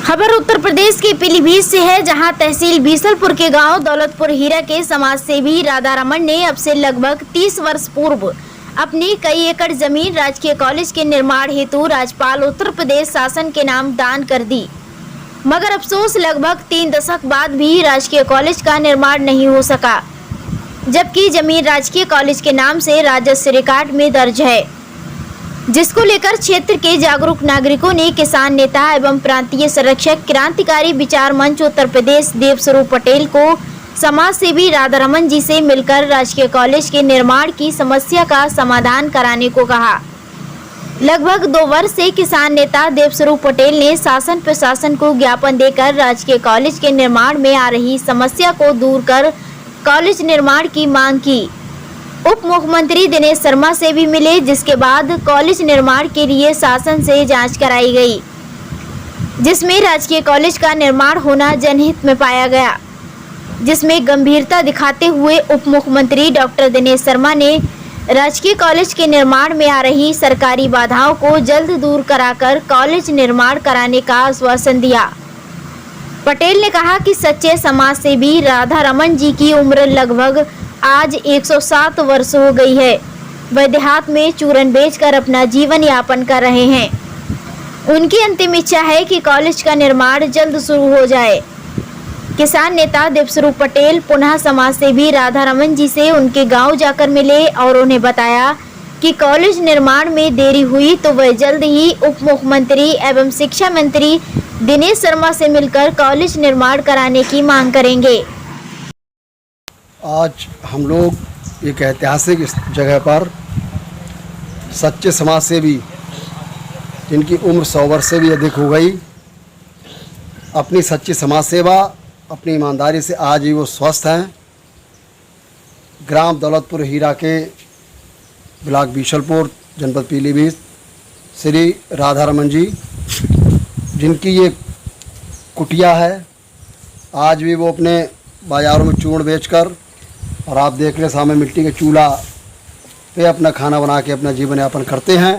खबर उत्तर प्रदेश के पीलीभीत से है, जहां तहसील बीसलपुर के गांव दौलतपुर हीरा के समाज सेवी राधा रमन ने अब से लगभग 30 वर्ष पूर्व अपनी कई एकड़ जमीन राजकीय कॉलेज के निर्माण हेतु राज्यपाल उत्तर प्रदेश शासन के नाम दान कर दी। मगर अफसोस लगभग 3 दशक बाद भी राजकीय कॉलेज का निर्माण नहीं हो सका, जबकि जमीन राजकीय कॉलेज के नाम से राजस्व रिकॉर्ड में दर्ज है, जिसको लेकर क्षेत्र के जागरूक नागरिकों ने किसान नेता एवं प्रांतीय संरक्षक क्रांतिकारी विचार मंच उत्तर प्रदेश देवस्वरूप पटेल को समाज सेवी राधा रमन जी से मिलकर राजकीय कॉलेज के निर्माण की समस्या का समाधान कराने को कहा। लगभग 2 वर्ष से किसान नेता देवस्वरूप पटेल ने शासन प्रशासन को ज्ञापन देकर राजकीय कॉलेज के निर्माण में आ रही समस्या को दूर कर कॉलेज निर्माण की मांग की। उप मुख्यमंत्री दिनेश शर्मा से भी मिले, जिसके बाद कॉलेज निर्माण के लिए शासन से जांच कराई गई, जिसमें राजकीय कॉलेज का निर्माण होना जनहित में पाया गया, जिसमें गंभीरता दिखाते हुए उप मुख्यमंत्री डॉक्टर दिनेश शर्मा ने राजकीय कॉलेज के निर्माण में आ रही सरकारी बाधाओं को जल्द दूर कराकर कॉलेज निर्माण कराने का आश्वासन दिया। पटेल ने कहा कि सच्चे समाज सेवी राधा रमन जी की उम्र लगभग आज 107 वर्ष हो गई है। वह देहात में चूरन बेचकर अपना जीवन यापन कर रहे हैं। उनकी अंतिम इच्छा है कि कॉलेज का निर्माण जल्द शुरू हो जाए। किसान नेता देवस्वरूप पटेल पुनः समाज सेवी राधा रमन जी से उनके गांव जाकर मिले और उन्हें बताया कि कॉलेज निर्माण में देरी हुई तो वह जल्द ही उप मुख्यमंत्री एवं शिक्षा मंत्री दिनेश शर्मा से मिलकर कॉलेज निर्माण कराने की मांग करेंगे। आज हम लोग एक ऐतिहासिक जगह पर सच्चे समाज सेवी, जिनकी उम्र 100 वर्ष से भी अधिक हो गई, अपनी सच्ची समाज सेवा, अपनी ईमानदारी से आज ही वो स्वस्थ हैं। ग्राम दौलतपुर हीरा के ब्लॉक बीसलपुर जनपद पीलीभीत श्री राधा रमन जी, जिनकी ये कुटिया है, आज भी वो अपने बाज़ारों में चूर्ण बेचकर, और आप देख रहे सामने मिट्टी के चूल्हा पे अपना खाना बना के अपना जीवन यापन करते हैं।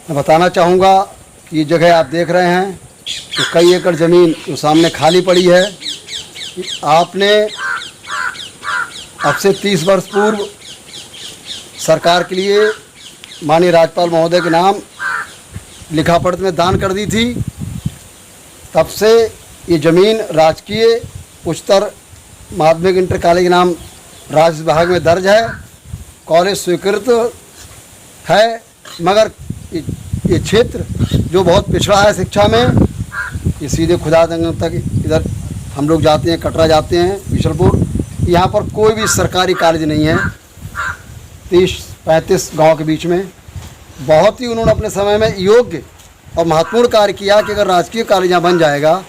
मैं बताना चाहूँगा कि ये जगह आप देख रहे हैं तो कई एकड़ ज़मीन जो सामने खाली पड़ी है, आपने अब से 30 वर्ष पूर्व सरकार के लिए माननीय राज्यपाल महोदय के नाम लिखा पढ़त में दान कर दी थी। तब से ये ज़मीन राजकीय उच्चतर माध्यमिक इंटर कॉलेज के नाम राजस्व विभाग में दर्ज है। कॉलेज स्वीकृत है, मगर ये क्षेत्र जो बहुत पिछड़ा है शिक्षा में, ये सीधे खुदाजंगल तक इधर हम लोग जाते हैं, कटरा जाते हैं, बीसलपुर, यहाँ पर कोई भी सरकारी कॉलेज नहीं है। 30-35 गांव के बीच में बहुत ही उन्होंने अपने समय में योग्य और महत्वपूर्ण कार्य किया कि अगर राजकीय कॉलेज यहाँ बन जाएगा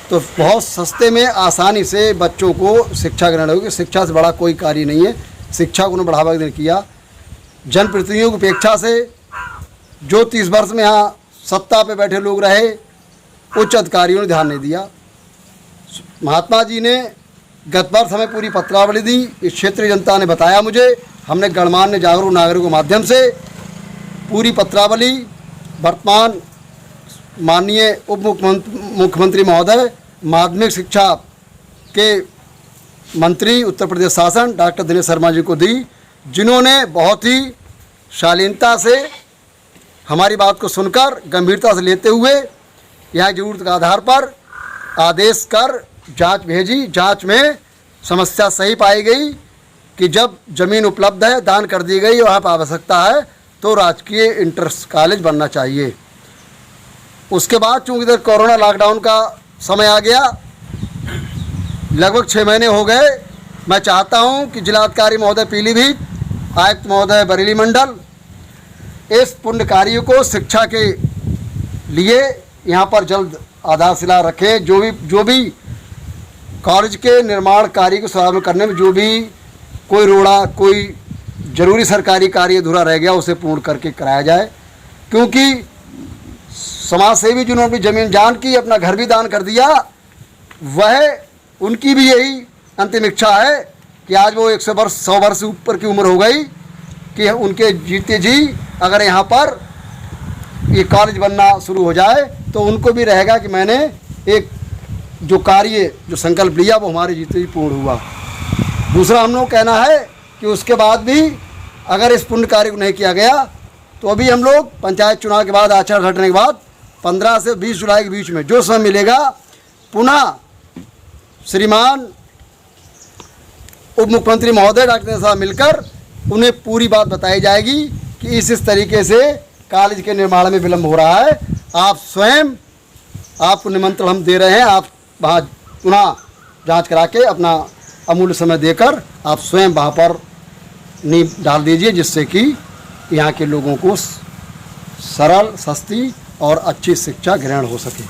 तो बहुत सस्ते में आसानी से बच्चों को शिक्षा ग्रहण होगी। शिक्षा से बड़ा कोई कार्य नहीं है। शिक्षा को उन्होंने बढ़ावा किया। जनप्रतिनिधियों की अपेक्षा से जो 30 वर्ष में यहाँ सत्ता पे बैठे लोग रहे, उच्च अधिकारियों ने ध्यान नहीं दिया। महात्मा जी ने गत वर्ष हमें पूरी पत्रावली दी। इस क्षेत्र की जनता ने बताया मुझे, हमने गणमान्य जागरूक नागरिकों के माध्यम से पूरी पत्रावली वर्तमान माननीय उप मुख्यमंत्री महोदय, माध्यमिक शिक्षा के मंत्री उत्तर प्रदेश शासन डॉक्टर दिनेश शर्मा जी को दी, जिन्होंने बहुत ही शालीनता से हमारी बात को सुनकर गंभीरता से लेते हुए यहाँ ज़रूरत के आधार पर आदेश कर जांच भेजी। जांच में समस्या सही पाई गई कि जब ज़मीन उपलब्ध है, दान कर दी गई, वहाँ पर आवश्यकता है तो राजकीय इंटर कॉलेज बनना चाहिए। उसके बाद चूँकि इधर कोरोना लॉकडाउन का समय आ गया, लगभग 6 महीने हो गए। मैं चाहता हूँ कि जिलाधिकारी महोदय पीलीभीत, आयुक्त महोदय बरेली मंडल इस पुण्य कार्य को शिक्षा के लिए यहाँ पर जल्द आधारशिला रखें। जो भी कॉलेज के निर्माण कार्य को प्रारंभ करने में जो भी कोई रोड़ा, कोई जरूरी सरकारी कार्य अधूरा रह गया, उसे पूर्ण करके कराया जाए। क्योंकि समाज सेवी जिन्होंने अपनी ज़मीन जान की, अपना घर भी दान कर दिया, वह उनकी भी यही अंतिम इच्छा है कि आज वो 100 वर्ष से ऊपर की उम्र हो गई कि उनके जीते जी अगर यहाँ पर ये कॉलेज बनना शुरू हो जाए तो उनको भी रहेगा कि मैंने एक जो कार्य जो संकल्प लिया वो हमारे जीते ही पूर्ण हुआ। दूसरा हम लोग कहना है कि उसके बाद भी अगर इस पुण्य कार्य को नहीं किया गया तो अभी हम लोग पंचायत चुनाव के बाद आचार घटने के बाद 15 से 20 जुलाई के बीच में जो समय मिलेगा पुनः श्रीमान उप मुख्यमंत्री महोदय डॉक्टर साहब मिलकर उन्हें पूरी बात बताई जाएगी कि इस तरीके से कॉलेज के निर्माण में विलम्ब हो रहा है। आप स्वयं आपको निमंत्रण हम दे रहे हैं, आप वहाँ पुनः जांच करा के अपना अमूल्य समय देकर आप स्वयं वहाँ पर नींव डाल दीजिए, जिससे कि यहाँ के लोगों को सरल, सस्ती और अच्छी शिक्षा ग्रहण हो सके।